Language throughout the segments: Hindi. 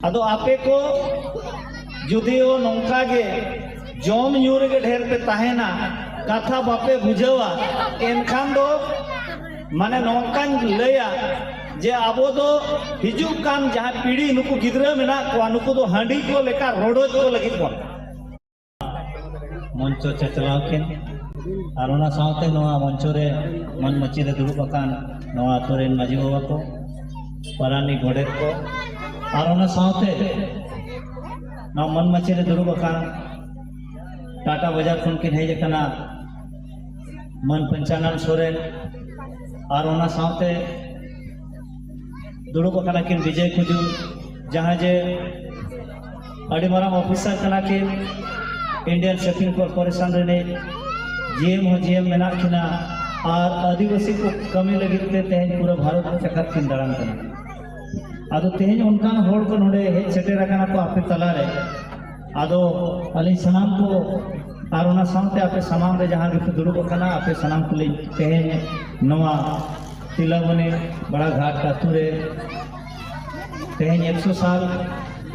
अदो आपे को जुदियो नौका गे जम यूर गे ढेर पे ताहेना कथा बापे बुझावा एनखान दो माने नौकान लया जे आबो दो हिजुक कान जहां पीढ़ी नुकु गिद्रा मेना को नुकु दो हांडी को लेका रोडोज को लगी को मंचो चचलाव के आरोना सावते नवा मंचो रे मन मची रे दुरु बकान नवा तोरेन माजी बाबा को परानी घोड़े को आरोना सावते ना मन मची रे दुरु बकान टाटा बाजार खन किन हेज कना मन पंचानन सोरेन आरोना सावते दुरु बकाना किन विजय खुजून जहां जे अड़ी माराम ऑफिसर कना किन इंडियन शिपिंग कॉर्पोरेशन रे जीएम मेना किना और आदिवासी को कमी लगी तेज पूरा भारत चक्कर किन दारान कना आदो तेज उनका होड़ को नोडे हेज सेटेर कना को आपे तला रे आदो अली सनाम को आरोना सामते आपे सनाम रे जहां के दुरु बकाना आपे सनाम को ले तेज नवा तिलवने बड़ा घाट का तुरे तेज 100 साल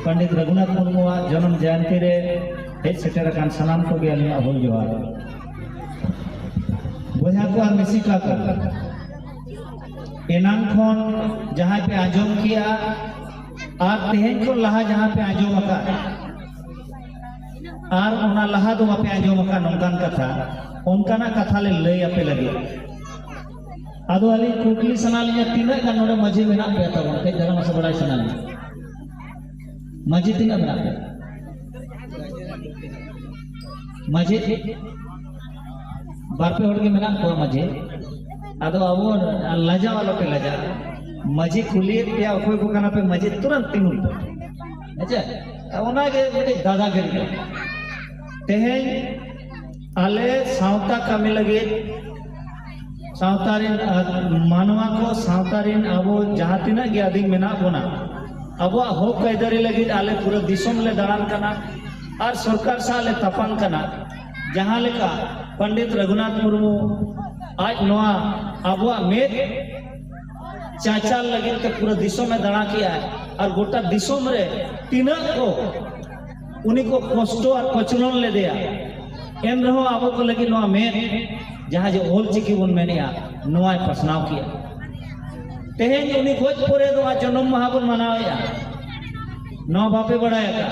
पंडित रघुनाथ मुर्मू जन्म जयंती रे हेज सेटेर कान सनाम को गे अली अहोल जोहार बोझा को मिसी का कर एनान खन जहां पे आजम किया और तेज को लहा जहां पे आजम का और उना लहा दो पे आजम का नौकान कथा उनकाना कथा ले लय आपे लगे आदो अली कुकली सनालिया तीना का नोडे मजे मेना पे तब के जरा मस बड़ा सनाली मजे तीना बना पे मजे बारपे होड़ के मेना को मजे आदो अबो लजा वाला पे लजा मजे खुली पे कोई को कना पे मजे तुरंत तीन अच्छा ओना के दादा गिर तेहें आले सावता कमी लगे सावतारिन मानवा को सावतारिन अबो जहां तीना गे आदि मेना बोना अबो हो कैदरी लगे आले पूरा दिसम ले दाड़ान कना और सरकार सा ले तपन कना जहां लेका पंडित रघुनाथ मुर्मू आज नवा अबुआ में चाचा लगे के पूरा दिशों में दड़ा किया है और गोटा दिशों में तीना को उन्हीं को कष्टो और कचलोन ले दिया एम रहो आबो को लगी नवा में जहां जो ओल चिकी बन में निया नवा प्रश्नाव किया तेहें उन्हीं गोज पोरे दो आज जन्म महाबन मनाया नवा बापे बढ़ाया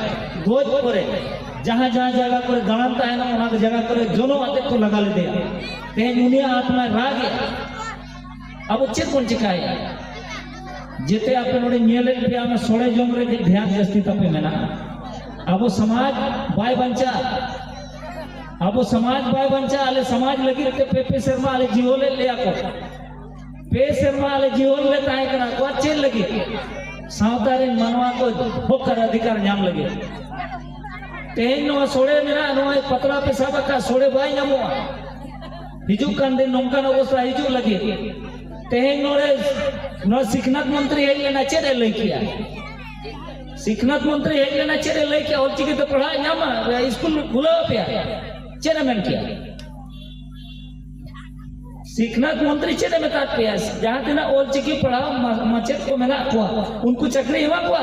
गोज पोरे जहां जहां जगह करे दाड़ाता है ना उना जगह करे जोनो आते को लगा ले दिया तेज उनिया आत्मा राग अब चेक कौन चिकाए जेते आपे नोडे नियले पे आमे सोड़े जम रे ध्यान जस्ती तपे मेना अब समाज बाय बंचा अब समाज बाय बंचा आले समाज लगी पे पे शर्मा आले जीवोले ले आको पे शर्मा आले जीवोले ले ताए करा को अच्छे लगी सावतारी मनवा को होकर अधिकार नाम लगे तेज नो सोड़े मेना नो पतरा पे साबका सोड़े बाय नामो हिजू कान दिन नौकान अवस्था हिजू लगे तेज नोरे नो सिखनात मंत्री है लेना चेरे लई किया सिखनात मंत्री है लेना चेरे लई किया और चिके तो पढ़ाई नामा स्कूल खुला पे चेरे में किया सिखनात मंत्री चेरे में तात पे जहां तेना ओल चिकी पढ़ाओ मचेत को मेना को उनको चक्री हुआ को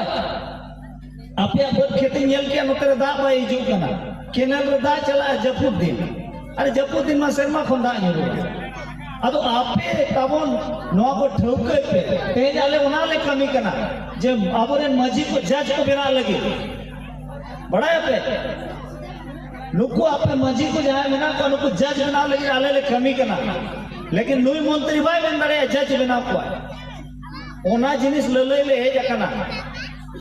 आपे बहुत खेती नेल के नोतरे दा बाई हिजू कना केनल रे दा चला जपुर दिन अरे जपुर दिन में शर्मा खंदा न्यूरो अदो आपे तबन नवा को ठौके पे तेज आले उना ले कमी कना जे आबोरे मजी को जज को बिना लगे बड़ा पे नुको आपे मजी को जहां बिना को नुको जज बिना लगे आले ले कमी कना लेकिन नुई मंत्री बाय बन रे जज बिना को ओना जिनिस ले ले हे जकना